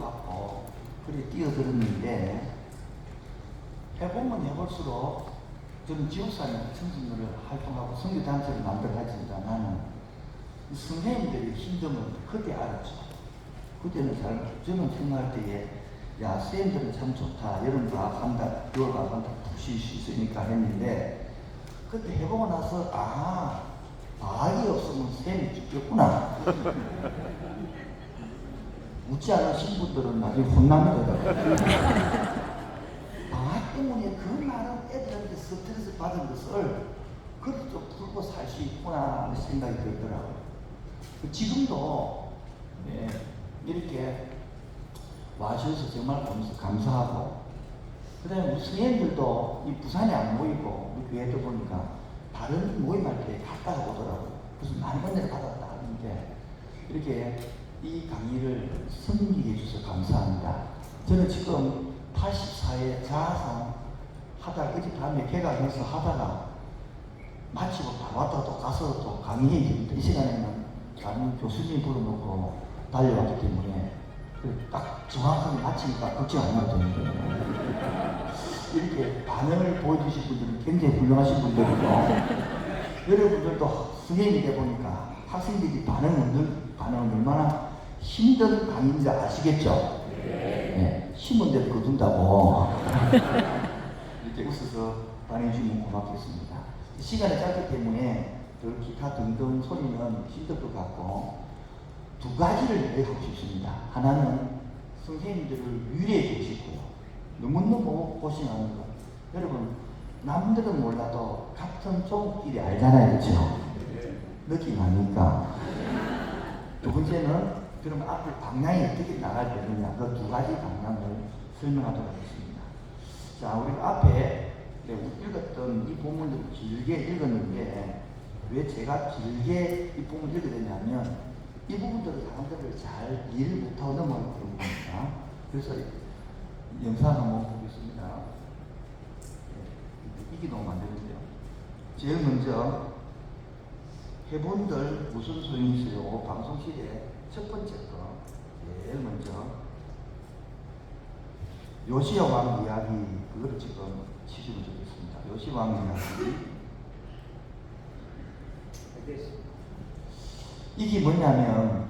갖고 그래 뛰어들었는데 해보면 해볼수록 저는 지옥사님 청소년을 활동하고 선교단체를 만들어가지니까 나는 이 선생님들의 힘듦을 그때 알았죠. 그때는 저는 생각할 때에 야 쌤들은 참 좋다. 여름 방학한다, 겨울 방학한다, 푹 쉴 수 있으니까 했는데 그때 해보고 나서 방학이 없으면 쌤이 죽겠구나. 웃지 않으신 분들은 나중에 혼납니다. 방학 때문에 그 많은 애들한테 스트레스 받은 것을 그래도 좀 풀고 살 수 있구나 하는 생각이 들더라고요. 지금도 이렇게 와주셔서 정말 감사하고, 그 다음에 우리 선생님들도 이 부산에 안 모이고 우리 교회도 보니까 다른 모임할 때 갔다가 오더라고요. 그래서 많은 은혜를 받았다 하는데 이렇게 이 강의를 섬기게 해주셔서 감사합니다. 저는 지금 84회 자아상 하다가 어젯밤에 개강해서 하다가 마치고 바로 왔다가 또 가서 또 강의에 있습니다. 이 시간에는 다른 교수님 불러놓고 달려왔기 때문에 딱 정확하게 마치니까 걱정 안 해도 되는데 이렇게 반응을 보여주신 분들은 굉장히 훌륭하신 분들이고 여러분들도 선생님이 되보니까 학생들이 반응은 얼마나 힘든 강의인지 아시겠죠? 네. 힘은 대로 거둔다고 이렇게 웃어서 반응해주시면 고맙겠습니다. 시간이 짧기 때문에 기타 등등 소리는 힘들 것 같고 두 가지를 얘기하고 싶습니다. 하나는 선생님들을 위로해 주시고요. 너무너무 고생하는 것. 여러분 남들은 몰라도 같은 종끼리 알잖아요. 그렇죠? 느낌 아닙니까? 두 번째는 그럼 앞으로 방향이 어떻게 나갈 되느냐, 그 두 가지 방향을 설명하도록 하겠습니다. 자, 우리가 앞에 읽었던 이 본문을 길게 읽었는데 왜 제가 길게 이 본문을 읽게 되냐면 이 부분들을 사람들을 잘 이해를 못하고 넘어가기 때문입니다. 그래서 영상 한번 보겠습니다. 이게 너무 안 되는데요. 제일 먼저 해본들 무슨 소용이 있어요? 방송실에 첫 번째 거 제일 먼저 요시야 왕 이야기, 그거를 지금 치시면 좋겠습니다. 요시야 왕 이야기. 이게 뭐냐면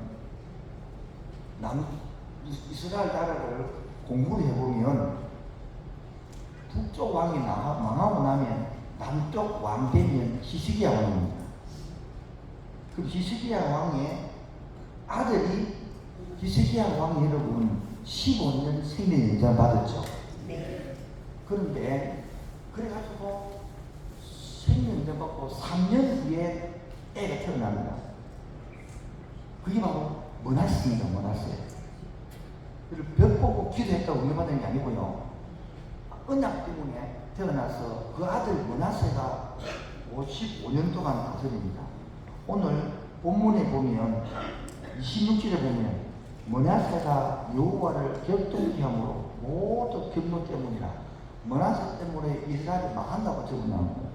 이스라엘 나라를 공부를 해보면 북쪽 왕이 망하고 나면 남쪽 왕 되면 히스기야 왕입니다. 그럼 히스기야 왕의 아들이 히스기야 왕이 여러분 15년 생명 연장 받았죠. 네. 그런데 그래가지고 생명 연장 받고 3년 후에 애가 태어납니다. 그게 바로 머나스입니다. 머나스. 벽 보고 기도했다고 은혜받은 게 아니고요. 언약 때문에 태어나서 그 아들 머나스가 55년 동안 다스립니다. 오늘 본문에 보면 26절에 보면 머나세가 여호와를 격동케 함으로 모두 경로 때문이라 머나세 때문에 이스라엘이 망한다고 적어놓은 거예요.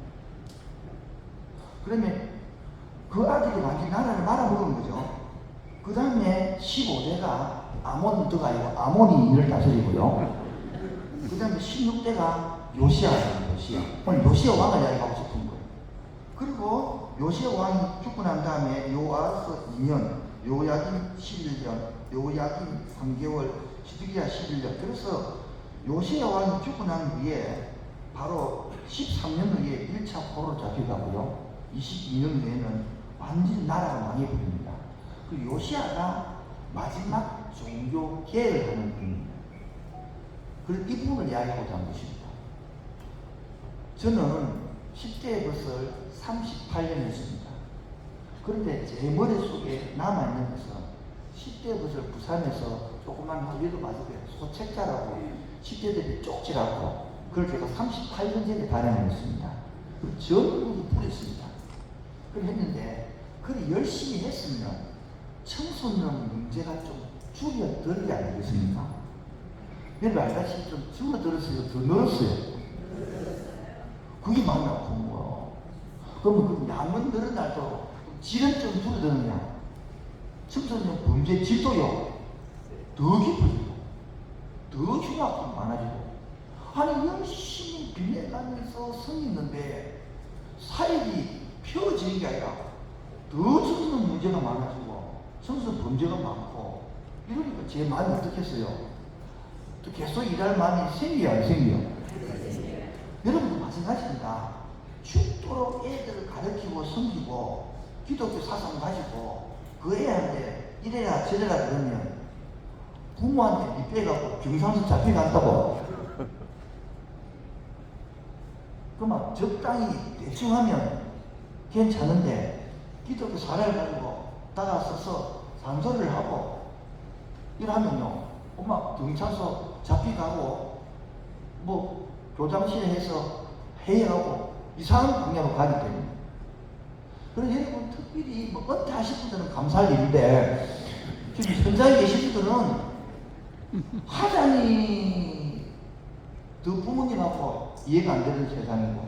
그러면 그 아들이 완전히 나라를 말아먹은 거죠. 그 다음에 15대가 아몬드가 아니고 아몬이 이를 다스리고요. 그 다음에 16대가 요시아예요. 요시아. 오늘 요시아 왕을 이야기하고 싶은 거예요. 그리고 요시아 왕이 죽고 난 다음에 요아스 2년, 요야김 11년, 요야김 3개월, 시드기야 11년. 그래서 요시아 왕이 죽고 난 후에 바로 13년 후에 1차 포로로 잡혀가고요. 22년 후에는 완전히 나라가 망해버립니다. 그 요시아가 마지막 종교 개혁을 하는 분입니다. 그래서 이 부분을 이야기하고자 하는 것입니다. 저는 10대의 것을 38년 했습니다. 그런데 제 머릿속에 남아있는 것은 10대의 것을 부산에서 조그만 학교도 맞을 때 소책자라고 10대들이 쪽지라고 그걸 제가 38년 전에 발행했습니다. 그리고 전국이 뿌렸습니다. 그걸 했는데 그걸 열심히 했으면 청소년 문제가 좀 줄어들지 않겠습니까? 여러분 알다시피 좀 줄어들었어요? 더 늘었어요? 그게 마음이 아픈 거예요. 그러면 그 양은 늘어나도 질은 좀 줄어드느냐? 청소년 범죄 질도요 더 깊어져요. 흉악하고 많아지고. 아니 열심히 빛내가면서 섬기는데 사역이 펴지는 게 아니라 더 점점 문제가 많아지고 점점 범죄가 많고 이러니까 제 마음이 어떻겠어요? 또 계속 일할 마음이 생겨요, 안 생겨요? 여러분도 마찬가지입니다. 죽도록 애들을 가르치고 섬기고 기독교 사상 가지고 그 애한테 이래라 저래라 그러면 부모한테 밑배가고 경상서 잡혀간다고. 그러면 적당히 대충 하면 괜찮은데 기독교 사례를 가지고 다가서서 상소를 하고 이러면요 엄마 경찰서 잡혀가고 뭐 교장실에 해서 회의하고 이상한 방향으로 가기 때문에. 그래서 여러분 특별히 뭐 은퇴하신 분들은 감사할 일인데 지금 현장에 계신 분들은 하자니 더 부모님하고 이해가 안 되는 세상이고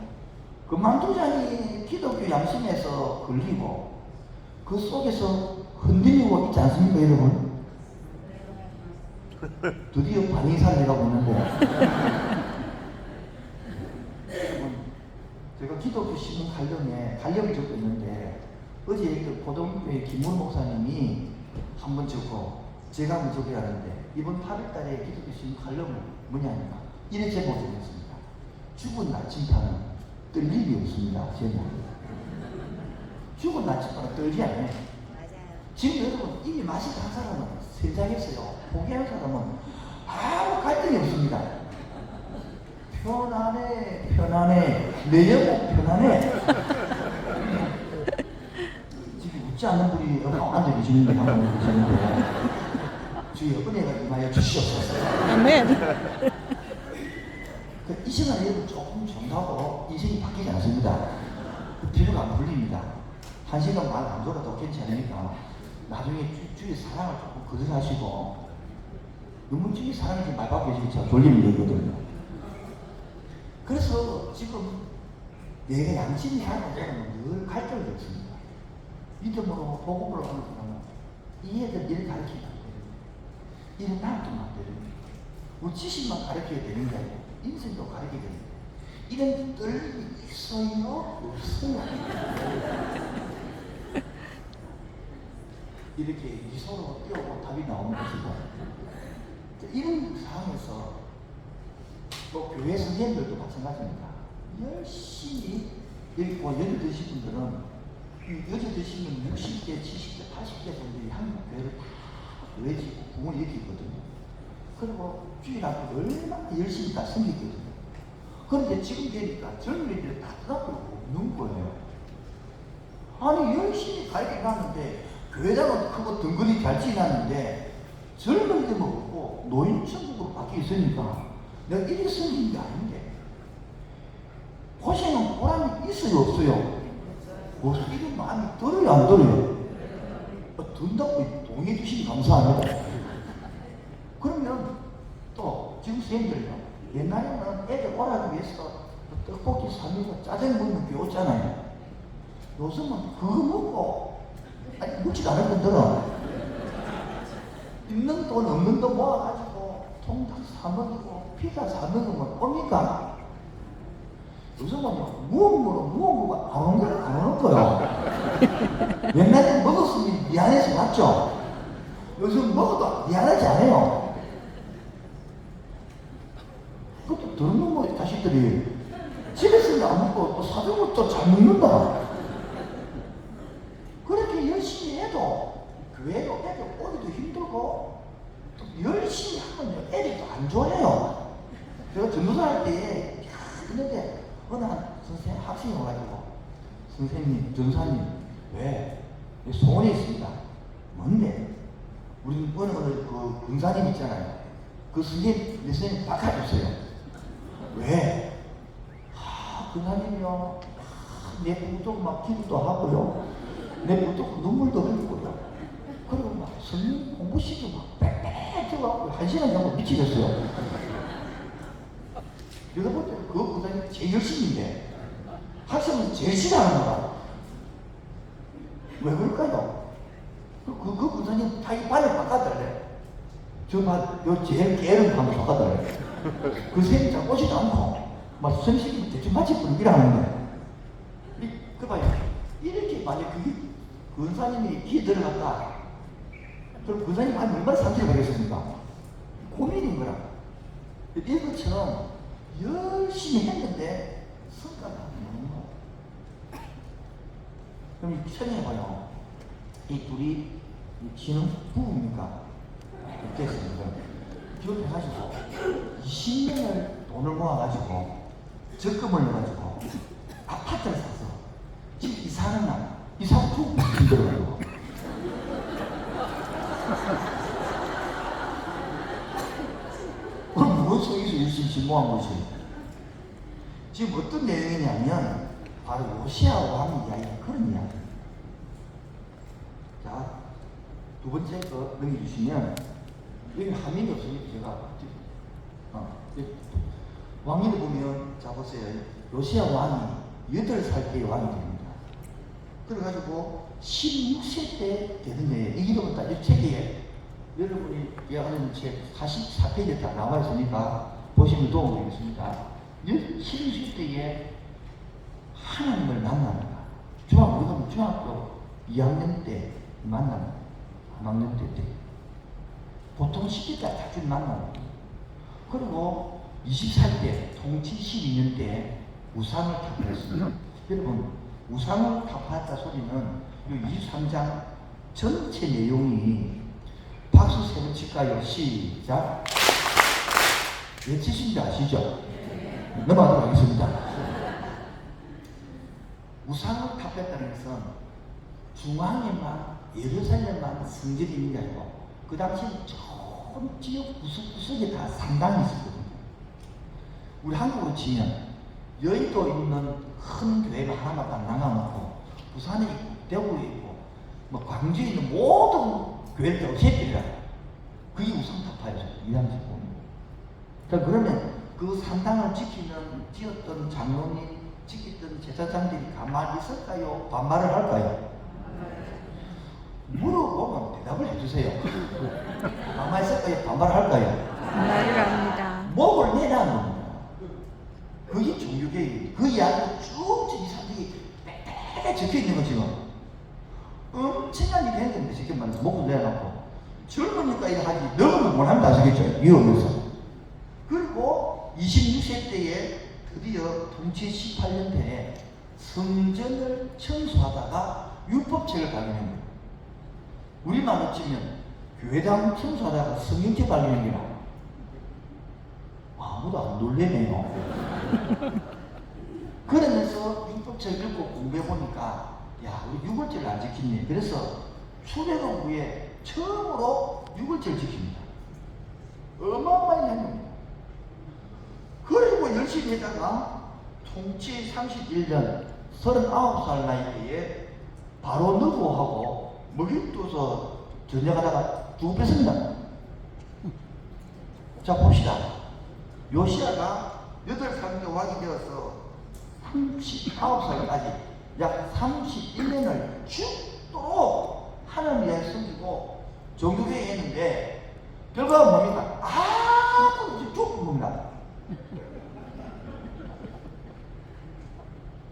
그만두자니 기독교 양심에서 걸리고 그 속에서 흔들리고 있지 않습니까 여러분? 드디어 반인사를 내가 보는데 여러분 제가 기독교 신문 관련을 적고 있는데 어제 그 고등교회 김문 목사님이 한번 적고 제가 한번 적어야 하는데 이번 8월달에 기독교 신문 관련은 뭐냐니까 이래 제목을 적었습니다. 죽은 나침반은 떨 일이 없습니다. 제목이. 죽은 나침반은 떨지 않아요. 지금 여러분 이미 마시고 한 사람은 세상했어요. 포기한 사람은 아무 갈등이 없습니다. 편안해 내 영혼 편안해. 지금 웃지 않는 분이 앉아 계시는데 한번 계시는데 주여 은혜가 임하여 주시옵소서. 아멘. 이 시간에 여러분 조금 정하고 인생이 바뀌지 않습니다. 필요가 안 풀립니다. 한 시간 말 안 돌아도 괜찮으니까 나중에 주의 사랑을 조금 거듭하시고 너무 주의 사랑이 말 밖에 진짜 돌리면 되거든요. 그래서 지금 내가 양심이 하는 사람은 늘 갈등을 겪습니다. 믿음으로 복음으로 하는 사람은 이 애들 일을 가르치면 안 됩니다. 일은 나한테 안 됩니다. 우리 지식만 가르쳐야 되는 게 아니고 인생도 가르쳐야 됩니다. 이런 떨림이 있어요? 없어요? 이렇게 미소로 띄우고 답이 나오는 것이고 이런 상황에서 또 교회 선생님들도 마찬가지입니다. 열심히 여기 연세 드신 분들은 연세 드시면 60대, 70대, 80대 분들이 한국 교회를 다 교회 짓고 부모를 일으키거든요. 그리고 주일 앞에 얼마나 열심히 다 섬기거든요. 그런데 지금 되니까 젊은이들이 따뜻하고 없는 거예요. 아니 열심히 가르쳐 놨는데 교회장은 크고 덩그리 잘 지났는데 젊은이들만 없고 노인천국으로 바뀌어 있으니까 내가 이리 섬긴 게 아닌데 고생은 보람이 있어요 없어요? 없어요. 이런 마음이 들어요 안 들어요? 든다고 동의해 주시니 감사합니다. 그러면 또 지금 선생님들요 옛날에는 애들 오라기 위해서 떡볶이 사면서 짜장 먹는 게 없잖아요. 요즘은 그거 먹고 아니 묻지도 않을 분들은 있는 돈 없는 돈 모아가지고 통닭 사먹고 피자 사먹으면 옵니까? 요즘은요 무언가 안 오는 거예요. 옛날에 먹었으면 미안해서 맞죠? 요즘 먹어도 미안하지 않아요. 그것도 들은 거 자식들이 집에서는 안 먹고 또 사주고 또 잘 먹는다. 그렇게 열심히 해도 교회로 애들 오기도 힘들고 또 열심히 하면 애들도 안 좋아해요. 제가 전도사 할 때 했는데 어느 한 선생님 학생이 와가지고 선생님 전사님 왜 소원이 있습니다. 뭔데? 우리 어느 그 군사님 있잖아요. 그 선생님 내 선생님 바꿔줬어요. 왜? 군사님이요 내 부도 막 기도도 하고요 내 부도 눈물도 흘리고요 그리고 막 성령 공부시키고 막 빽빽 들어가고 1시간 정도 미치겠어요. 내가 볼 때는 그 군사님이 제일 열심인데 학생은 제일 싫어하는 거야. 왜 그럴까요? 그 군사님 자기 반을 바꿔달래. 요 제일 게으른 관도 똑같더래요. 그 쌤이 잘 오지도 않고, 막 선생님이 대충 마치 분기를 하는데, 그 봐요. 이렇게 만약 그 은사님이 귀에 들어갔다. 그럼 근사님 한 얼마나 상처를 받겠습니까? 고민인 거라. 이것처럼 열심히 했는데 성과가 안 나는 거. 그럼 생각해봐요. 이 둘이 지는 부부입니까? 어땠습니까? 기억해가지고 20년을 돈을 모아가지고 적금을 넣어가지고 아파트를 사서 지금 이사하는 날 이사 푹 힘들어가지고 그럼 무슨 속에서 열심히 모은 것이 지금 어떤 내용이냐면 바로 요시아 왕의 이야기가 그런 이야기. 자, 두 번째 거 넘겨주시면 여기 화면이 없으니까 제가 왕위를 보면 자 보세요. 요시아 왕이 8살 때의 왕이 됩니다. 그래가지고 16세 때 되는 거예요. 이 기도부터 이 책에 여러분이 예언하는 책 44페이지에 다 나와 있으니까 보시면 도움이 되겠습니다. 16세 때에 하나님을 만납니다. 중학교 2학년 때 만납니다. 3학년 때. 보통 10대 때 자주 만납니다. 그리고 20살 때, 통치 12년 때 우상을 타파했습니다. 여러분, 우상을 타파했다 소리는 이 23장 전체 내용이 박수 세 번 칠까요? 시작. 외치신 줄 아시죠? 넘어가도록 하겠습니다. 우상을 타파했다는 것은 중앙에만 예루살렘만 성전이 있는 게 아니고 그 당시에 전 지역 구석구석에 다 상당히 있었거든요. 우리 한국으로 치면 여의도에 있는 큰 교회가 하나만 딱 나가놓고 부산에 있고 대구에 있고 뭐 광주에 있는 모든 교회들 없애버리라. 그게 우상타파였어요. 이 당시 보면. 자, 그러면 그 상당을 지었던 장로님, 지켰던 제사장들이 가만히 있을까요? 반말을 할까요? 물어보면 대답을 해주세요. 가만히 있을까요? 반말을 할까요? 반말을 합니다. 목을 내라는 겁니다. 그게 종교개혁이에요. 그 이야기가 쭉 이 사람들이 빽빽 적혀 있는 거 지금. 엄청난 일이 했는데 지금 말해서 목을 내라고. 젊으니까 이거 하지, 늙으면 못 한다 하시겠죠? 위험해서. 그리고 26세 때에 드디어 통치 18년 때에 성전을 청소하다가 율법책을 발견합니다. 우리말로 치면 교회당 청소하다가 성경책 발견한 게나 아무도 안 놀래네요. 그러면서 율법책 읽고 공부해보니까 야, 우리 유월절을 안 지켰네. 그래서 출애굽 후에 처음으로 유월절을 지킵니다. 어마어마한 행동입니다. 그리고 열심히 하다가 통치 31년 39살 나이 때에 바로 느고하고 먹이 떠서 전쟁하다가 죽어 뺐습니다. 자, 봅시다. 요시아가 8살 왕이 되어서 39살까지 약 31년을 죽도록 하나님 위해 섬기고 종교회의 했는데 결과가 뭡니까? 아무도 없이 죽은 겁니다.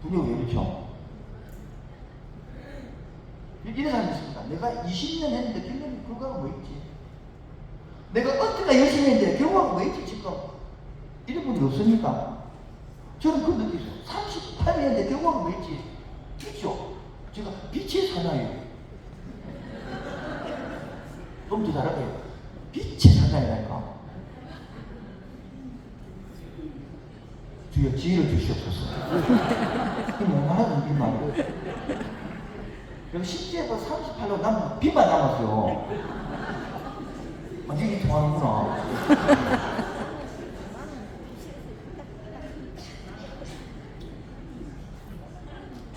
분명히 왜 그렇죠? 이런 사람이 있습니다. 내가 20년 했는데 결국은 결과가 뭐 있지? 내가 언제가 열심히 했는데 결과가 뭐 있지 지금? 이런 분이 없습니까? 저는 그 느끼죠. 38년 했는데 결과가 뭐 있지? 있죠? 제가 빛의 사나이. 좀 더 잘할게요. 빛의 사나이라니까. 주여 지혜를 주시옵소서. 이 뭐하는 빛만. 그럼 실제로 38로 남은 빛만 남았어요. 완전히 통하는구나.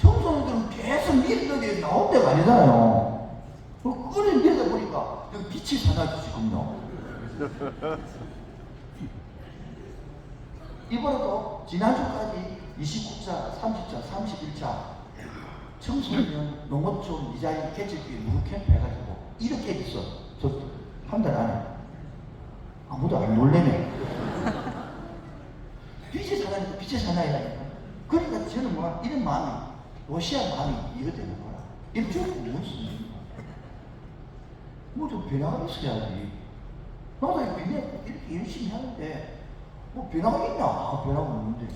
청소년들은 계속 밀는데 나올 때가 아니잖아요. 끓을 밀다 보니까 여기 빛이 사나지거든요. 이번에도 지난주까지 29차, 30차, 31차 청소년 농어촌 디자인 개척교회 무료 캠프 해가지고 이렇게 했어. 저 한 달 안에 아무도 안 놀래네. 빛의 사나이니까 빛의 사나이라니까. 그러니까 저는 뭐 이런 마음이, 요시야 마음이 이해되는 거야. 이렇게 무엇입니까? 뭐 좀 변화가 있어야지. 나도 이렇게 열심히 하는데 뭐 변화가 있냐? 변화가 없는데.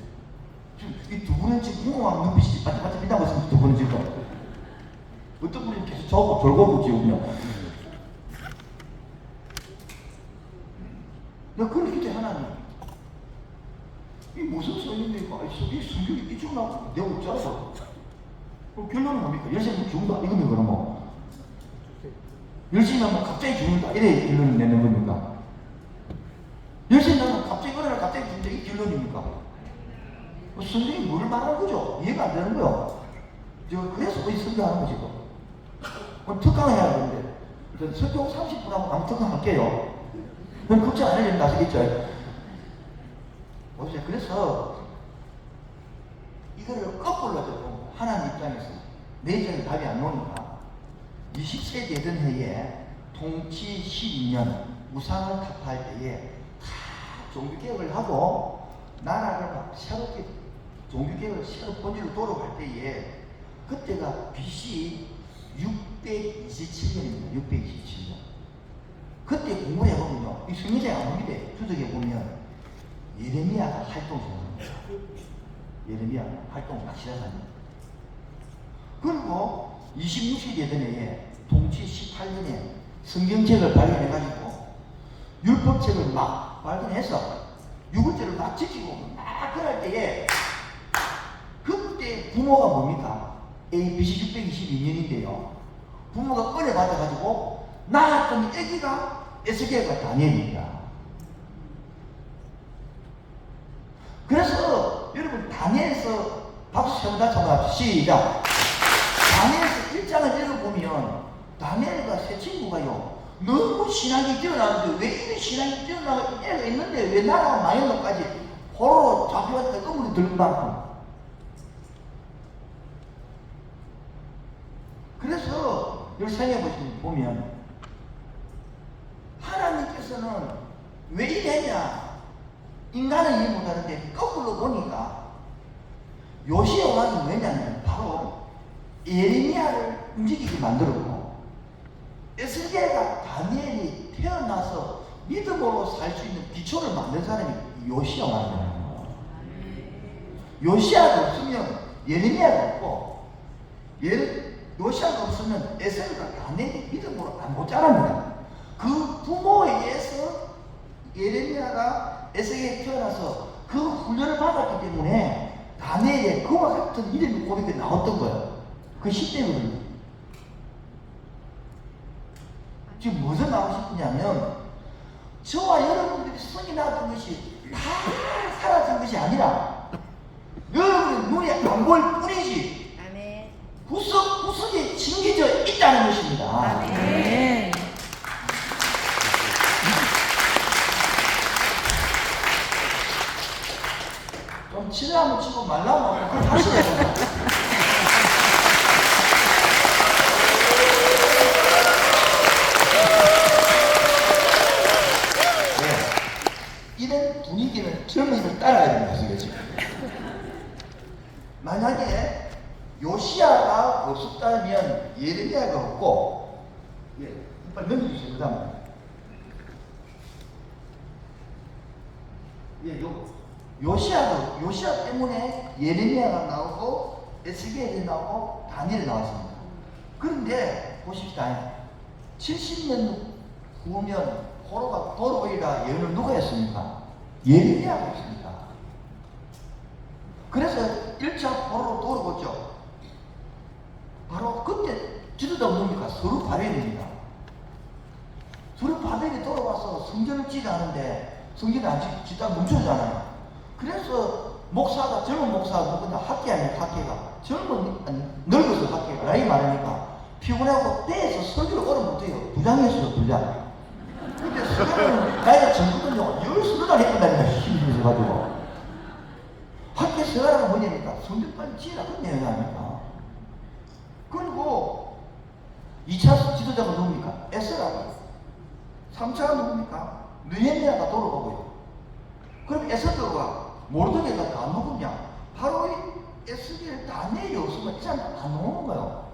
지금 이 두 분은 지금 궁금한 눈빛이 반짝반짝 빛나고 있습니다. 두 분은 지금 어떤 분이 계속 졸고 지금요. 내가 그런 기대 하나님, 이 무슨 소리입니까? 이 성경이 이쪽 나오고 내가 없잖아. 그럼 결론은 뭡니까? 열심히 죽는다 이거면 그러면 열심히 하면 갑자기 죽는다 이래 결론을 내는 겁니까? 열심히 하면 갑자기 어느 갑자기 죽는다 이 결론입니까? 성경이 뭘 말하는 거죠? 이해가 안 되는 거요. 그래서 이 성경하는 거지. 그럼 특강을 해야 되는데 설교 30분 하고 아무 특강 할게요. 그럼 걱정 안 하려면 나서겠죠. 보세요. 그래서 이거를 거꾸로 해도 하나님 입장에서 내 입장에 답이 안 나오니까 20세 되던 해에 통치 12년 우상을 타파할 때에 다 종교개혁을 하고 나라를 막 새롭게 종교개혁을 새로 본질로 돌아갈 때에 그때가 BC 627년입니다. 627년. 그때 공부를 해보면요, 이 성경에 아무리 주석해보면 예레미야가 활동 중입니다. 예레미야가 활동 막 시작합니다. 그리고 26세 되던 해에 동치 18년에 성경책을 발견해가지고 율법책을 막 발견해서 유월절을 막 지키고 막 그럴 때에 그때 부모가 뭡니까? BC 622년인데요. 부모가 은혜 받아가지고 낳았던 애기가 에스겔과 다니엘입니다. 그래서 여러분 다니엘에서 박수 쳐다 쳐봐 시작. 다니엘에서 1장을 읽어보면 다니엘과 세 친구가요 너무 신앙이 뛰어나는데 왜 이런 신앙이 뛰어나가 애가 있는데 왜 나라가 마이너까지 호로 잡혀왔다 음물이 들고 많고. 그래서 여기 생각해보면 하나님께서는 왜 이랬냐 인간은 이해 못하는데 거꾸로 보니까 요시야 왕이 왜냐면 바로 예레미야를 움직이게 만들었고 에스겔과 다니엘이 태어나서 믿음으로 살 수 있는 기초를 만든 사람이 요시야 왕이에요. 요시야가 없으면 예레미야가 없고 요시야가 없으면 에스겔과 다니엘이 믿음으로 못 자랍니다. 그 부모에 의해서 예레미야가 에스겔에 태어나서 그 훈련을 받았기 때문에 다니엘의 그와 같은 이름의 고백이 나왔던 거예요. 그 시대거든요. 지금 무엇을 나오고 싶으냐면 저와 여러분들이 성이 나왔던 것이 다 사라진 것이 아니라 여러분의 눈에 안 보일 뿐이지 구석구석에 침겨져 있다는 것입니다. 아멘. 좀 치려면 치고 말라면 그걸 하셔야 됩니다. 이런 분위기는 젊은이들 따라야 됩니다. 지금. 만약에 요시야가 없었다면 예레미야가 없고, 빨리 넘겨주세요. 그 다음에. 요시야 때문에 예레미야가 나오고, 에스겔이 나오고, 다니엘이 나왔습니다. 그런데, 보십시다. 70년 후면 포로가 돌아오리라 예언을 누가 했습니까? 예레미야가 했습니다. 그래서 1차 포로로 돌아오죠. 바로 그때 지도자가 뭡니까? 스룹바벨입니다. 스룹바벨이 돌아와서 성전을 지으려는데 성전이 안 짓다 멈춰잖아요. 그래서 목사가 젊은 목사가 누구냐? 학계아니에요. 학계가 늙어서 학계가 나이 많으니까 피곤하고 배에서 설교를 오래 못해요. 부장이었어요. 부장. 근데 서가는 나이가 젊거든요. 10살 했단다니까 힘이 있어가지고. 학교 서가라가 뭐냐니까 성전 빨리 지으라 그런 내용이 아닙니까? 그리고 2차 지도자가 누굽니까? 에스라고. 3차가 누굽니까? 느헤미야가 돌아오고요. 그럼 에스더가 모르드게가 다 누구냐? 바로 이 에스겔 다니엘이 없으면 이 사람 안 오는 거예요.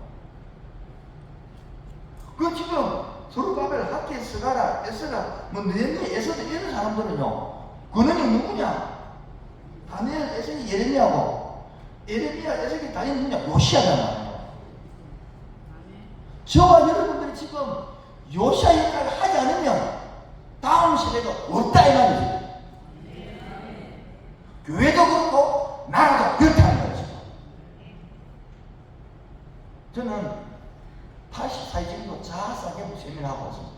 그 지금 스룹바벨, 학계, 스가랴, 에스라, 뭐 느헤미야, 에스더 이런 사람들은요. 그놈이 누구냐? 다니엘, 에스겔, 예레미야고, 예레미야, 에스겔, 다니엘 누구냐? 요시야잖아요. 저와 여러분들이 지금 요시야 역할을 하지 않으면 다음 세대가 없다 이 말이지. 교회도 그렇고 나라도 그렇다는 거죠. 저는 84일 정도 자사개부 세미나하고 왔습니다.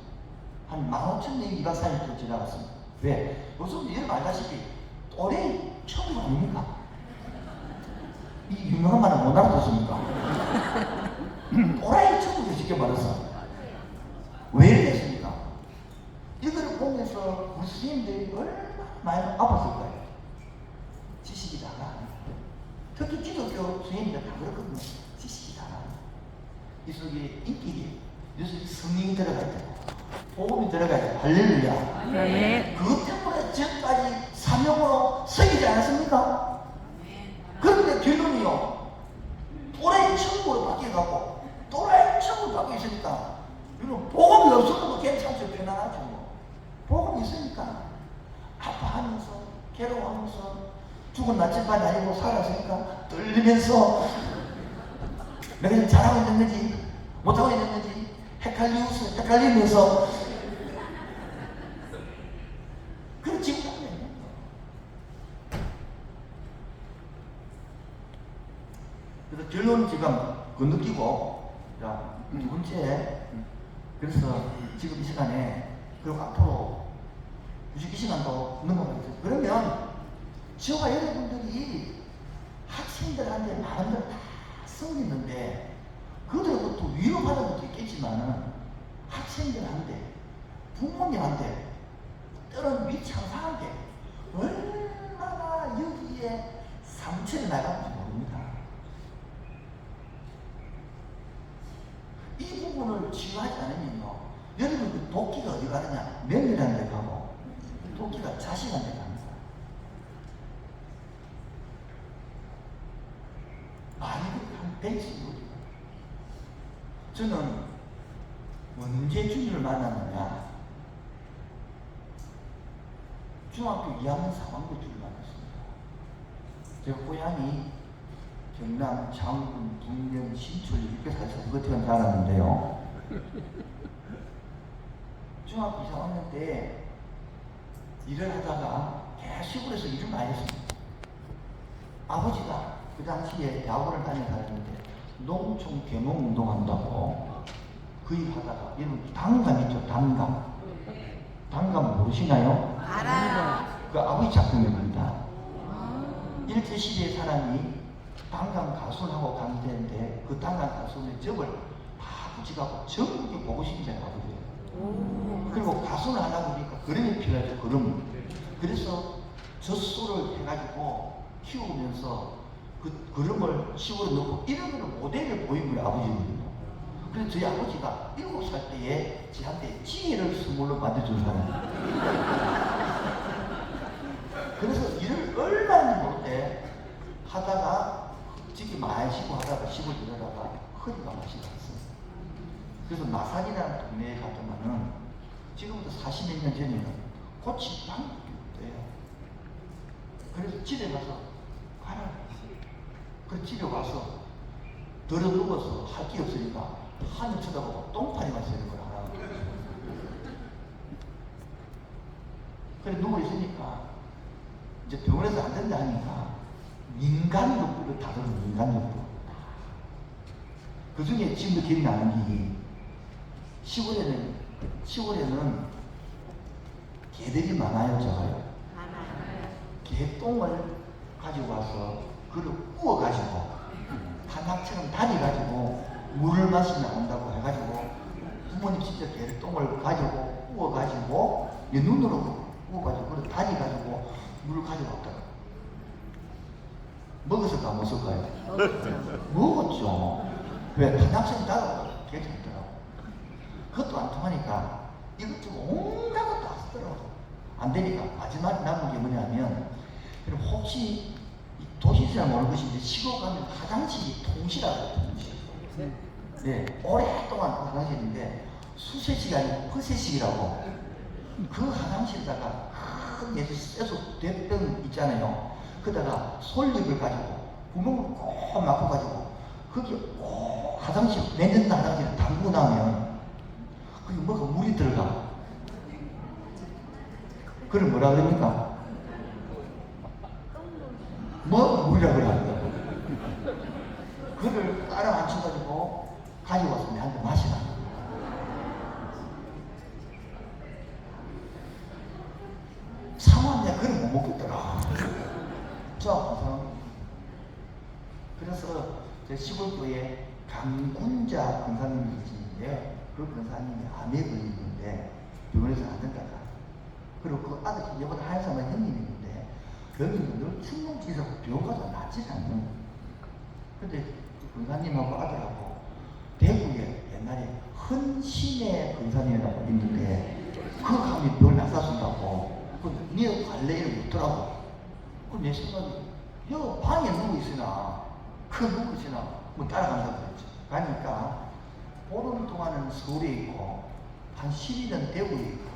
한 15,000명 2박 4일 동안 지나갔습니다. 왜? 요즘 여러분 알다시피 또래 천국 아닙니까? 이 유명한 말은 못 알아듣습니까? 또라이 천국이 쉽게 말해서 왜 이랬습니까? 이거를 보면서 우리 스님들이 얼마나 많이 아팠을 거예요. 지식이 다가 특히 기독교 스님들 다 그렇거든요. 지식이 다가 이 속에 인기리, 이 속에 성령이 들어갈 때 복음이 들어가야 돼. 할렐루야. 네. 그것 때문에 지금까지 사명으로 서기지 않았습니까? 그런데 결론이요. 또라이 천국으로 바뀌어가고 또라이 천국으로 바뀌어 있으니까 이건 복음이 없어도 괜찮죠. 편안하죠. 복음이 있으니까 아파하면서 괴로워하면서 죽은 나침반 다니고 살았으니까 떨리면서 내가 잘하고 있는지 못하고 있는지 헷갈리면서 그런 지금 그래서 결론은 지금 그 느끼고 자, 두 번째 그래서 지금 이 시간에 그리고 앞으로 이 시간도 넘어가겠어요. 그러면 저와 여러분들이 학생들한테 마음대로 다 쓰고 그들로부터 위로받은 것도 있겠지만 학생들한테 부모님한테 때로는 미창사한테 얼마나 여기에 상처를 나갈지 모릅니다. 이 부분을 치유하지 않으면요 여러분 그 도끼가 어디 가느냐? 며느리한테 데 가고 도끼가 자식한테 갑니다. 많이 한 100씩 저는 언제 주님을 만났느냐? 중학교 2학년 3학년 주님을 만났습니다. 제가 고향이 경남, 장군, 동면, 신촌 이렇게 살아서 그것처럼 자랐는데요. 중학교 2학년 때 일을 하다가 시골에서 일을 많이 했습니다. 아버지가 그 당시에 대학원을 다녀가는데 농촌 개농 운동한다고 그 일 하다가 여러분 단감 있죠? 단감 모르시나요? 알아요. 그 아버지 작품입니다. 일제시대의 사람이 단감 가수를 하고 강제인데 그 단감 가수의 접을 다 붙여갖고 전국에 보고 싶은 자가 아버지예요. 그리고 가수를 하다 보니까 그림이 필요하죠. 그래서 젖소를 해가지고 키우면서 그 그림을 시골에 넣고 이런 거를 모델을 보인 거예요. 아버지는. 그래서 저희 아버지가 7살 때에 저한테 지혜를 선물로 만들어준 사람이에요. 그래서 일을 얼마나 모를 때 하다가 집이 마시고 하다가 시골 들어다가 허리가 맛이 갔어요. 그래서 마산이라는 동네에 갔더만은 지금부터 40몇 년 전에는 고칠 방법이 없대요. 그래서 집에 가서 가라. 그래서 집에 와서 들어 누워서 할 게 없으니까 하늘 쳐다보고 똥파리만 쓰는 걸 하라고. 그래 누워있으니까 이제 병원에서 안 된다 하니까 민간 욕구를 다루는 민간 욕구. 그 중에 지금도 기억나는 게 시골에는 개들이 많아요, 저가요. 개똥을 가지고 와서 그걸 구워가지고 한학처럼 다려가지고 물을 마시면 안다고 해가지고 부모님 진짜 개똥을 가지고 구워가지고 눈으로 구워가지고 그걸 다려가지고 물을 가져왔다가 먹었을까 못 먹었을까요? 먹었죠. 왜? 한학처럼 달아서 괜찮더라고. 그것도 안 통하니까 이것저것 온갖 것도 다 쓰더라고. 안 되니까 마지막 남은 게 뭐냐면, 혹시 도시잘 모르는 것인데 시골 가면 화장실이 통실하고 통실. 네, 오랫동안 화장실인데 수세식이 아니고 퍼세식이라고. 그 화장실에다가 큰 예수 쇠소 대병 있잖아요. 그다가 솔잎을 가지고 구멍을 꼭 막고 가지고 거기 꼭 화장실 내년 화장실을 담고 나면 거기 뭐가 물이 들어가. 그걸 뭐라 그럽니까? 뭐 물이라 그러는가? 그걸 따라 앉혀가지고 가져와서 내한테 마시라. 사모한 내가 그걸 못 먹겠더라. 그래서 제 시골교에 강군자 권사님이 계시는데, 그 권사님이 암에 걸리는데 병원에서 안 된다가, 그리고 그 아들, 여보다 한 살만 형님이 있는데 여기는 늘 충동지에서 병원 가서 낫지 않는. 근데 그 권사님하고 아들하고 대구에 옛날에 헌신의 권사님이라고 있는데, 그 감이 병을 낫사준다고. 네 관례를 묻더라고. 내 생각에, 여 방에 누구 있으나, 그 누구 있으나, 뭐 따라간다고 그랬지. 가니까, 보름 동안은 서울에 있고, 한 10일은 대구에 있고,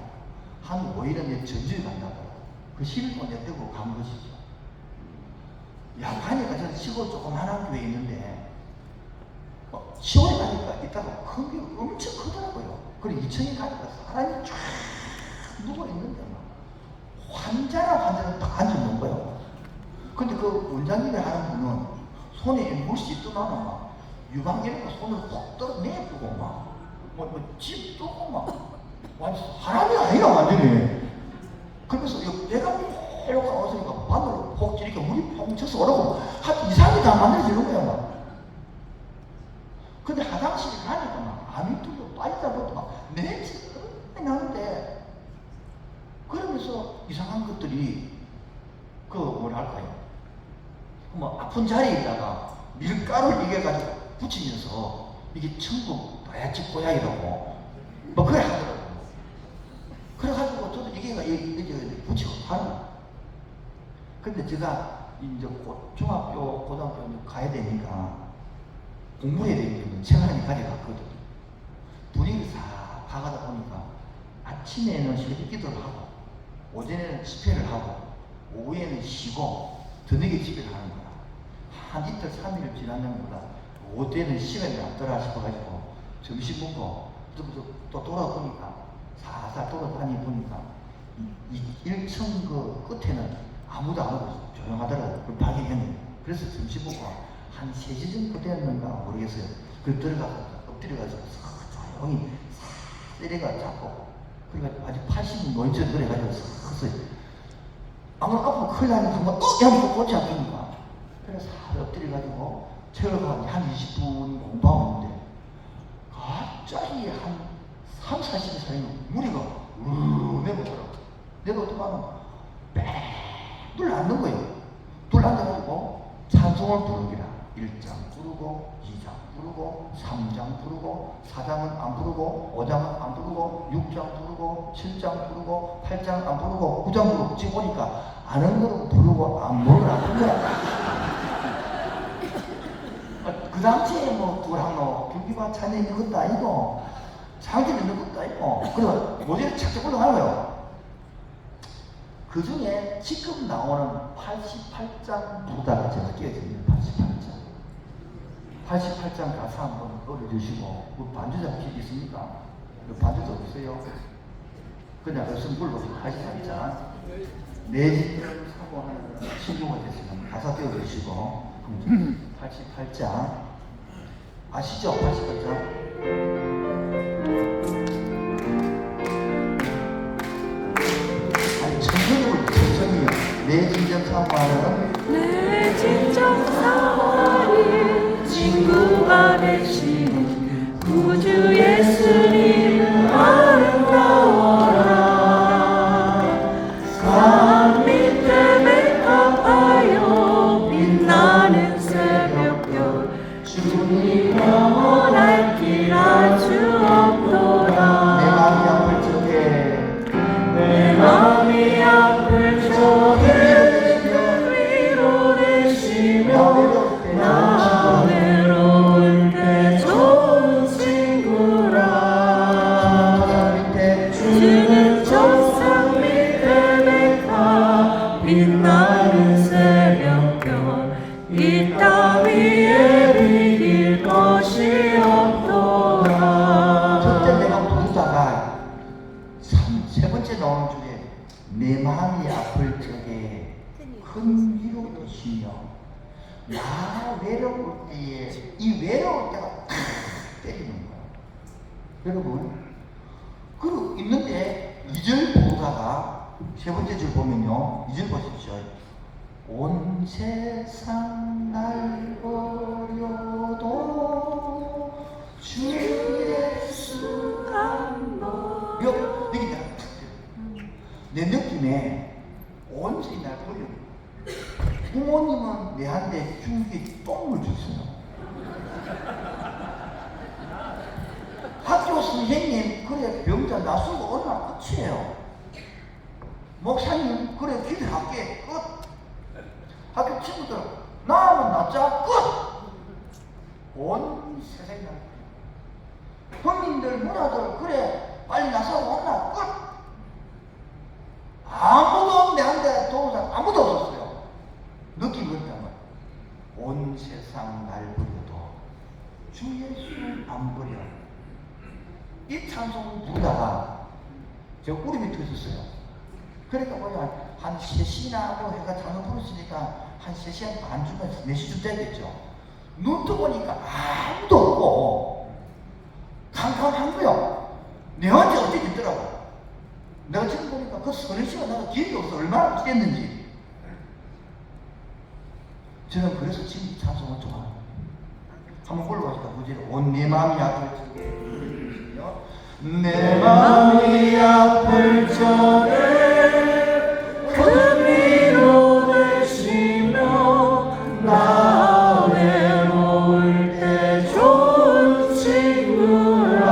한 5일은 전주에 간다고. 그 10일 동안 대구 간 것이죠. 야, 가니까 저는 시골 조그만한 교회에 있는데, 시골에 가니까 이따가 큰 게 엄청 크더라고요. 그리고 2층에 가니까 사람이 쫙 누워있는데, 환자는 다 앉아있는 거예요. 근데 그 원장님이 하는 분은 손에 물씨 뜨나는 막 유방 이런 거 손을 콕 떨어 내쁘고 집 뜨고 완전 사람이 아니라 완전히. 그러면서 내가 이렇게 왔으니까 바늘로 폭 이렇게 물이 펑 쳐서 오라고 한 이상이 다 만들어지는 거야 막. 근데 화장실에 가니까 암이 뚫려 빠지다 보니까 내지 나는데, 그러면서 이상한 것들이 뭐랄까요, 아픈 자리에다가 밀가루를 이게 가지고 붙이면서 이게 천국 나야집 고향이라고 그래 하더라고요. 그래가지고 저도 이게 붙이고 하는. 근데 제가 이제 중학교 고등학교 가야 되니까 공부해야 되기 때문에 책을 가져갔거든. 분위기를 싹 봐가다 보니까 아침에는 실기 기도를 하고, 오전에는 집회를 하고, 오후에는 쉬고, 저녁에 집회를 하는 거야. 한 이틀 3일을 지났는 거다. 오후에는 시간이 남더라 싶어가지고 점심 먹고 또 돌아보니까 살살 돌아다니 보니까 1층 그 끝에는 아무도 안 오고 조용하더라고요. 그걸 발견했네. 그래서 점심 먹고 한 3시 정도 되었는가 모르겠어요. 그 들어가서 엎드려가지고 조용히 싹 때려가 잡고, 그러니까 아직 80은 노인처럼 그래가지고 섰어요. 아무나 앞으로 큰일 나니까 한번 꽂지 않습니까? 그래서 살 엎드려가지고 책을 한 20분 공부하고 있는데, 갑자기 한 3, 40분 사이에 무리가 내보더라고. 내가 어떻게 하면 뺑 앉는 거예요. 앉아가지고 찬송을 부르기라. 1장 부르고, 2장 부르고, 3장 부르고, 4장은 안 부르고, 5장은 안 부르고, 6장 부르고, 7장 부르고, 8장 안 부르고, 9장 부르고. 지금 보니까 아는 거는 부르고 안 부르고 안 부르고. 그 당시에 두랑로 경기반 찬에 있는 것도 아니고 장기는 있는 것도 아니고, 그래서 모델을 착착 올라가는 거예요. 그 중에 지금 나오는 88장 부르다가 제가 끼어집니다. 88장 가사 한번 올려주시고, 반주 잡히 있습니까? 반주도 없어요. 그냥 무슨 불로 88장 내 집을 사모하는 신조가 됐으면 가사 띄워주시고, 88장 아시죠? 88장 천천히요. 내 진정 사모하는, 내 진정 사모하는 친구가 되시는 구주 예수님 아름다워라. 산 밑에 맥합하여 빛나는 새벽별, 주님 영원할 길 알 수 없도다. 내 마음이 아플 적에, 내 마음이 내 마음이 아플 적에 큰 위로이시며 나 외로울 때에 이 외로울 때가 탁 때리는 거야. 여러분 그리고 있는데 2절 보다가 세 번째 줄 보면요 2절 보십시오. 온 세상 날 버려도 주 예수 안 버려. 여기 내가 내 느낌에 온 세상이 날 버려. 부모님은 내한테 중국에 똥을 줬어요. 학교 선생님 그래 병자 낯설고 어느 날 끝이에요. 목사님 그래 기도할게 끝. 학교 친구들 나만 낫자 끝. 온 세상이 날 버려. 형님들 누나들 그래 빨리 나서고 온나 끝. 아무도 내한테 도움을 아무도 없었어요. 느낌이 그렇다면 온 세상 날 버려도 주 예수 안 버려. 이 찬송 부르다가 저 우리 밑에 있었어요. 그러니까 뭐냐 한 3시나 뭐 해가 찬송 부르시니까 한 3시간 반 주면 4시쯤 되겠죠. 눈 떠보니까 아무도 없고 캄캄한 거요. 내한테 어떻게 있더라고. 내가 지금 보니까 그 서른 시간 내가 기억이 없어. 얼마나 기댔는지. 저는 그래서 지금 찬송을 좋아합니다. 한번 불러보실까? 무지로 온 내 마음이 아플 적에 내 마음이 아플 적에 큰 위로 되시며 나 외로울 때 좋은 친구라.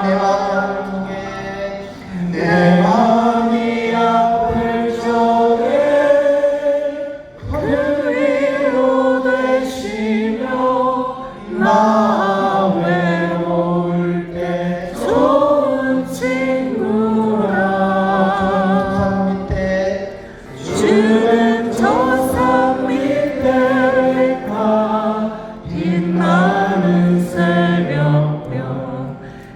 내 마음이 아플 적에 내 마음이 아플 적에 큰 위로 되시며 나 외로울 때 좋은 친구라. 주는 저 산 밑에 가 빛나는 새벽별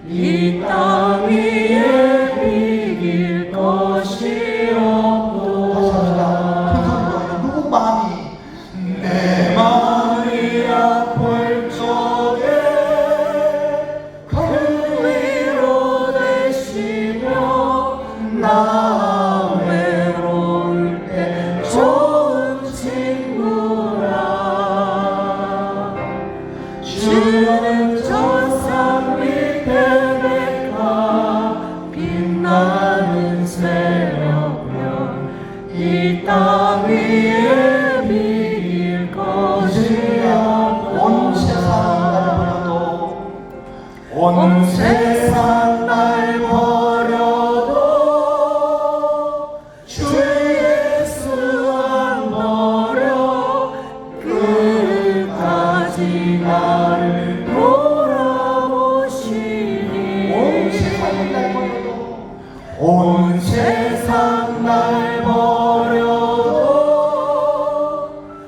이 땅 위에 비길 것이 없도다. 누구 마음이 내 마음이 아플 적에 큰 위로 되시며 나 외로울 때 좋은 친구라. 주는 저 산 밑에 가 빛나는 새벽별 이 땅 위에 비길 것이 없도다. 온 세상 날 버려도 온 세상 날 버려도 주 예수 안 버려. 끝까지 나를 돌아보시니. 온 세상 날 버려도 온 세상 날 버려도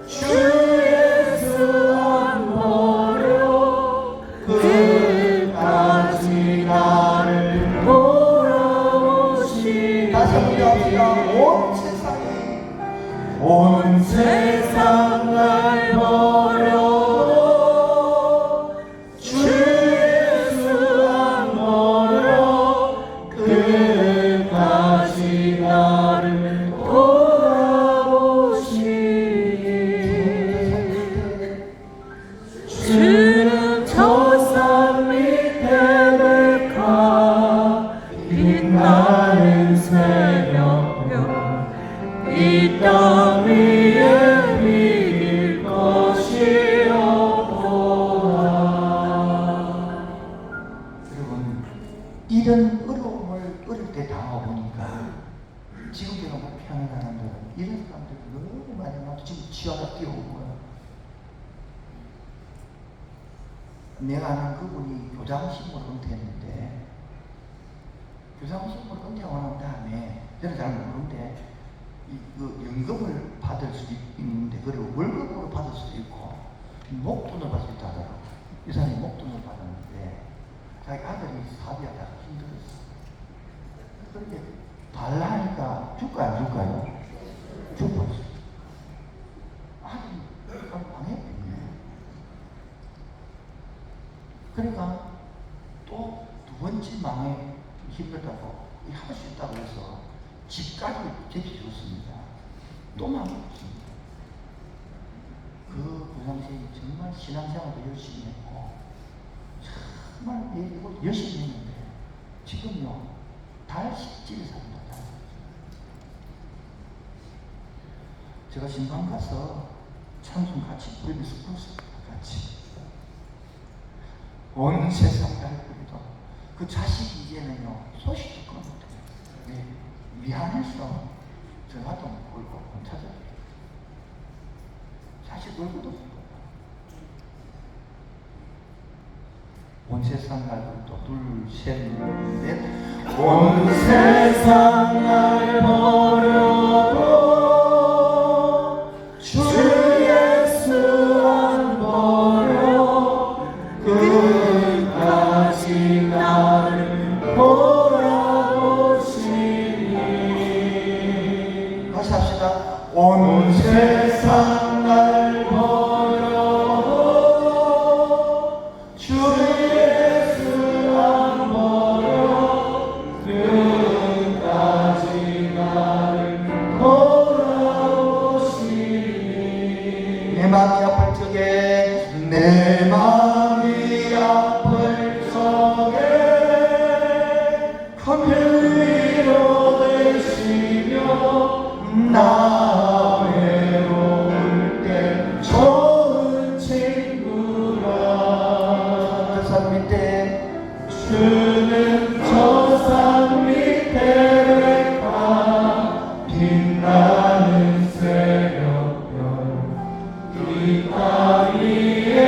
주 예수 안 버려. 끝까지 나를 돌아보시니. 다시 한번 합시다. 온 세상 날 버려도 주 예수 안 버려. 끝까지 나를 돌아보시니. 주는 저 산 밑에 가 빛나는 새벽별 이 땅 위에 비길 것이 없도다. 여러분 이런 어려움을 어릴 때 당해보니까 지금 제가 목표하는 사람들은 이런 사람들 너무 많이 나도 지금 지하가 뛰어오는 거야. 내가 아는 그분이 교장신문을 은퇴했는데 교장신문을 은퇴하고 난 다음에 저는 잘 모르는데 그 연금을 받을 수도 있는데 그리고 월급으로 받을 수도 있고 목돈을 받을 수도 하더라고. 이 사람이 목돈을 받았는데 자기 아들이 사비하다가 힘들었어. 그런데 달라 하니까 줄까요, 안 줄까요? 줄까? 아니, 망했겠네. 그러니까 또 두 번째 망에 힘들다고 할 수 있다고 해서 집까지 제쳐줬습니다. 또 망했습니다. 그 부장생이 정말 신앙생활도 열심히 했고 정말 이걸 열심히 했는데 지금요 달식집에 삽니다. 제가 신방 가서 찬송 같이 부르면서 불렀습니다. 같이 온 세상 날부리도 그 자식이 이제는요 소식 듣고 못해요. 네, 미안해서 전화도 못 걸고 못 찾아요. 자식 얼굴도 못 봐요. 온 세상 날부리도 둘, 셋, 넷. 온 세상 날 버려도 주 예수 안 버려 끝까지 나를 보라보시니. 다시 합시다. 온 세상 날 버려도 주 예수 안 버려 끝까지 나를 보라보시니. 내 마음이 아플 적에 내 마음이 아플 적에 큰 위로 되시며 나 외로울 때 좋은 친구라. 저 산 밑에 주는 저 산 밑에 가 빛나는 새벽별 이 따위에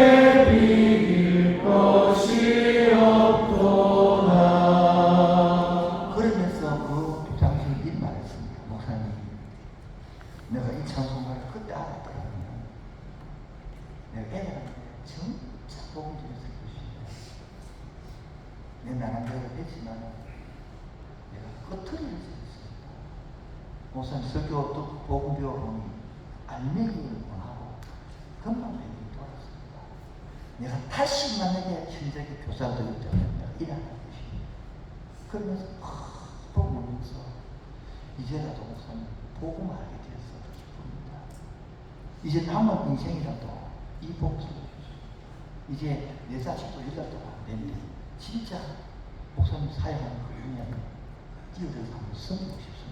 비길 것이 없도다. 그러면서 그 부장님이 이 말했습니다. 목사님, 내가 이 찬송가를 그때 알았더라면 내가 애들한테 진짜 복음 좀 했을 것인데 내 나름대로 했지만 내가 끄트리를 했습니다. 목사님 설교 듣고 복음 배워보니 알매기를 원하고 금방 배우기 돌았습니다. 내가 다시 만약에 현적의 교사가 되었다면 내가 일하는 것입니다. 그러면서 복음하면서 이제라도 목사님 복음 알게 되어서 기쁩니다. 이제 남은 인생이라도 이 복음 살려주세요. 이제 내 자식도 일라도 안 되는데 진짜 목사님 사역하는 그 분야에 뛰어들어서 한번 섬기고 싶습니다.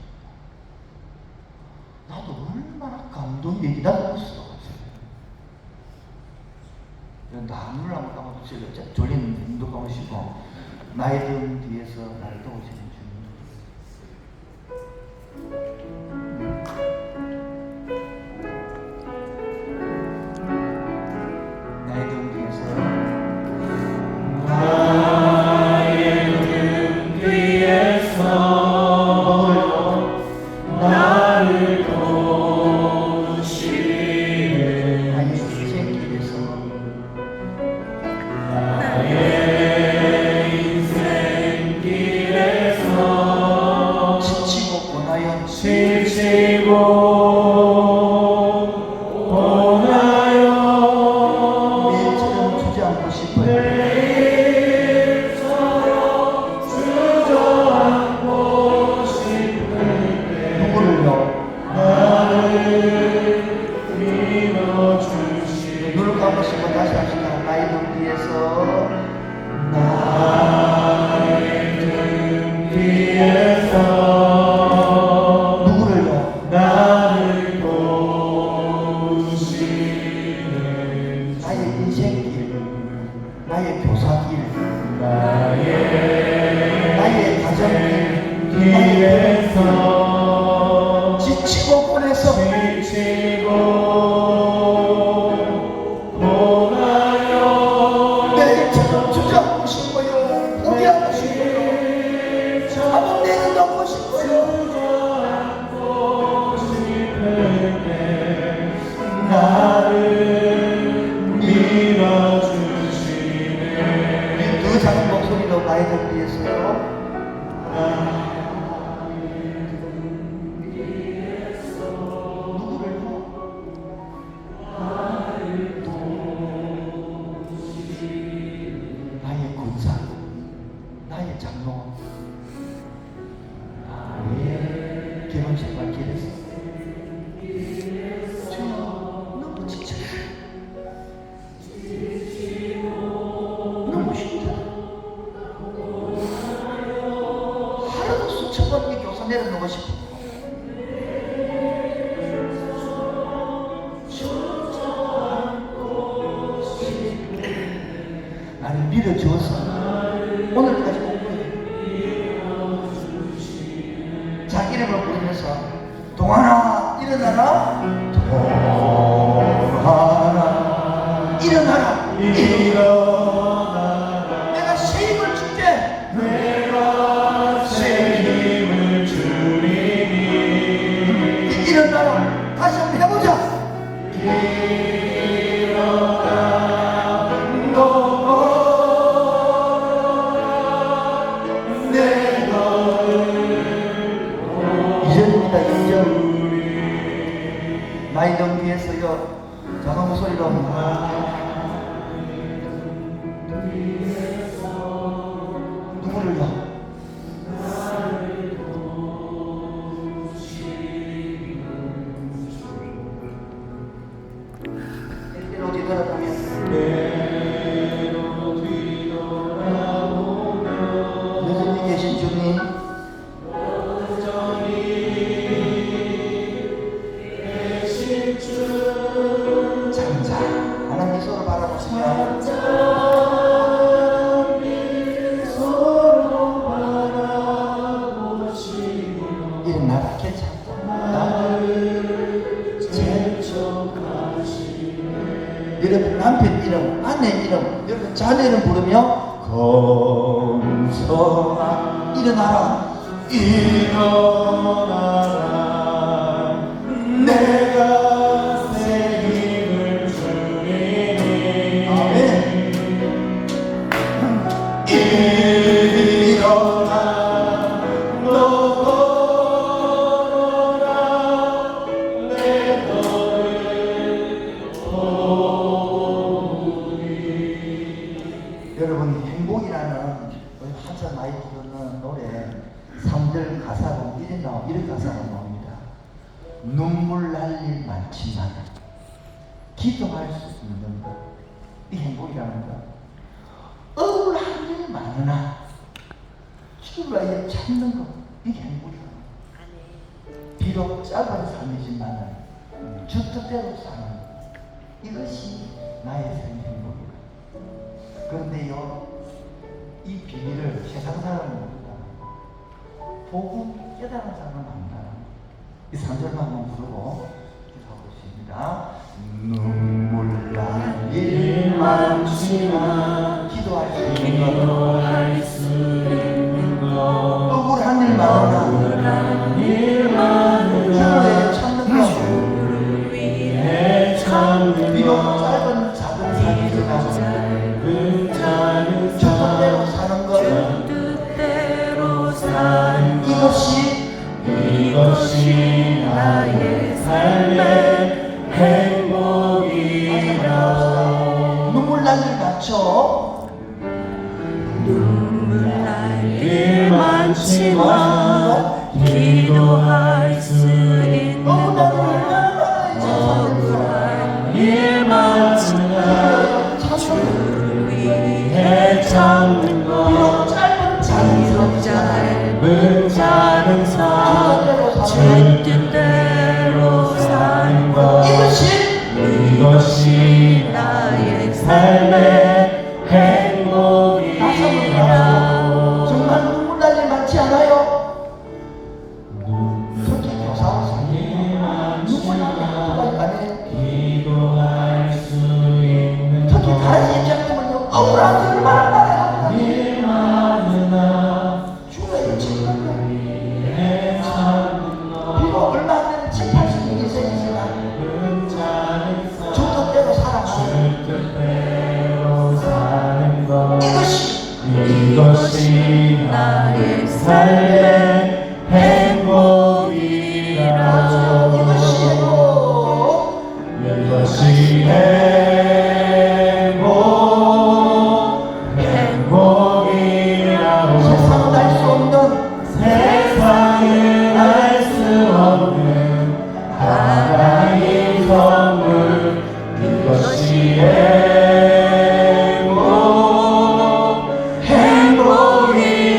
나도 얼마나 감동 얘기다 들었어. 나무를 한번 감아주세요. 졸리는 눈도 감으시고 나의 등 뒤에서 나를 도우시는 주님. 나의 등 뒤에서 나를 도우시네. 나의 인생길에서 지치고 고나요 매일처럼 주저앉고 싶어요. 누구를요? 눈을 감으시고 다시 합시다. 나의 등 뒤에서 누구를요? 나를 도우시네. 나의 인생길, 나의 교사길, 나의 가정길 뒤에서 지치고 고뇌서 내일처럼 주저앉고 싶어요. 포기하고 싶어요. 한번 내려놓고 싶어요. 나를 밀어주시네. 더 작은 목소리로 나의 등 뒤에서요. 밀어주어서 오늘까지 온 거예요. 자, 이름을 부르면서 동하나 일어나라, 동하나 일어나라, 일어나라. 내가 새 힘을 줄게. 내가 새 힘을 주리니. 일어나라. 다시 한번 해보자. 나이 넘기에서요 작은 목소리로 누구를요? 때로 뒤돌아보면 여전히 계신 주님 하나님 서로 바라보시며 일어나라. 괜찮다. 여러분 남편 이름, 아내 이름, 여러분 자녀 이름 부르며 검성아 일어나라. 일어나라. 내가 여러분 행복이라는 한참 많이 부르는 노래 3절 가사가 이런 가사가 나옵니다. 눈물 날 일 많지만 기도할 수 있는 것, 이 행복이라는 것. 억울한 일 많으나 주를 위해 찾는 것, 이게 행복이다. 비록 짧은 삶이지만 주 뜻대로 사는 이것이 나의 삶의 행복이다. 그런데요, 이 비밀을 세상 사람은 모른다. 복음 깨달은 사람은 안다. 이 3절만 한번 부르고 기도하고 있습니다. 눈물 날 일 많지만 기도할 수 있는 것, 억울한 일 많으나 주를 위해 찾는 것, 비록 짧은 작은 삶이지만 주 뜻대로 사는 것, 이것이 나의 삶의 행복이라. 눈물 날 일 많죠? 눈물 날 일 많지만 기도할 수 있는 것, 억울한 일 많지만 주를 위해 참는 것, 짧은 작은 삶 주 뜻대로 사는 것, 이것이 나의 삶의 행복이라. 정말 눈물 날 일 많지 않아요? 특히 교사로서 눈물 나는 행복이 아니에요. 특히 다른 입장이면요, 억울한 일을 말한다. 비록 얼마 안 되는 7, 80년 인생이지만 주 뜻대로 살아가는 이것이 나의 삶의 행복이라. 이것이 행복이라. 세상은 알 수 없는 하나님 선물, 이것이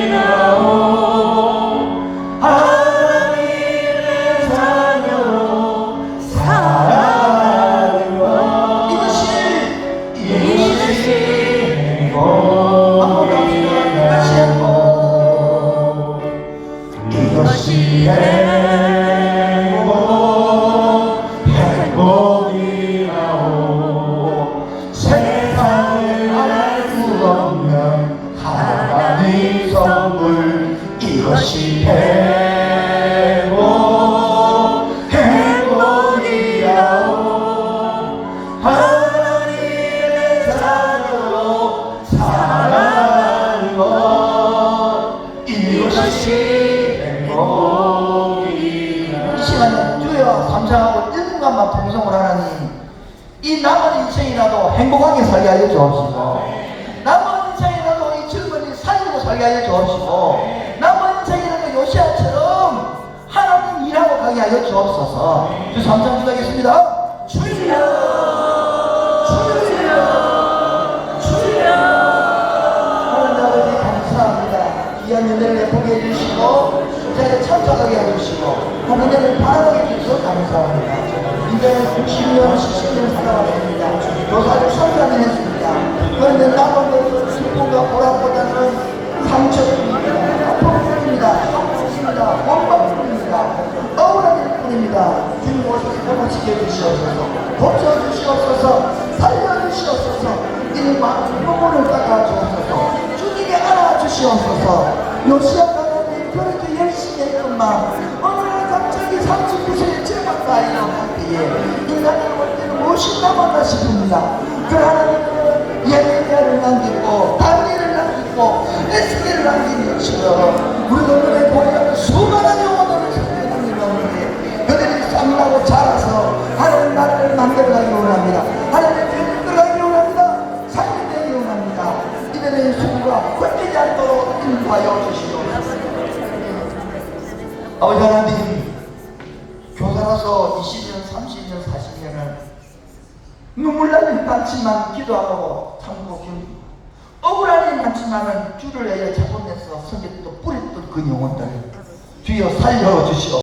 행복이라오. 하나님의 자녀로 살아가는 것, 할렐루야 삼창하고 1분간만 통성을 하나님, 이 남은 인생이라도 행복하게 살게 하여 주옵시고, 남은 인생이라도 이 젊은이 살리고 살게 하여 주옵시고, 남은 인생이라도 요시아처럼 하나님 일하고 가게 하여 주옵소서. 주 삼창 기도하겠습니다. 주여 주여 주여. 하나님 아버지 감사합니다. 귀한 은혜를 내보게 해주시고 이 자리에 참석하게 해주시고 하나님을 바라보게 해주셔서 감사합니다. 이제는 60년 70년 살아왔습니다. 교사를 3년을 했습니다. 그런데 남은 것은 슬픔과 보람보다는 상처뿐입니다. 아픔뿐입니다. 아픔뿐입니다. 원망뿐입니다. 억울한 일뿐입니다. 주님 오셔서 회복시켜 주시옵소서, 고쳐주시옵소서, 살려주시옵소서, 이 많은 부분을 닦아주옵소서, 주님이 알아주시옵소서. 요시아 가문이 그렇게 열심히 했건만 어느 날 갑자기 39세의 제만 나이로 갈 때에 인간을 볼 때는 무엇이 남았나 싶습니다. 그 하나님은 예레미야를 남기고 다니엘을 남기고 에스겔을 남긴 것처럼 우리 오늘의 보이는 수많은 영혼들을 선택하는 가운데 그들이 쌍나고 자라서 하나님 나라를 만들어가기 원합니다. 하나님의 편을 들어가기 원합니다. 삶이 되기 원합니다. 이들의 수고가 헛되지 않도록 인도하여 주시옵소서. 아버지 하나님, 교사로서 20년, 30년, 40년을 눈물 나는 많지만 기도하고 참고 견디고 억울한 일 많지만은 주를 위하여 자본내서 성경도 뿌렸던 그 영혼들 주여 살려주시오.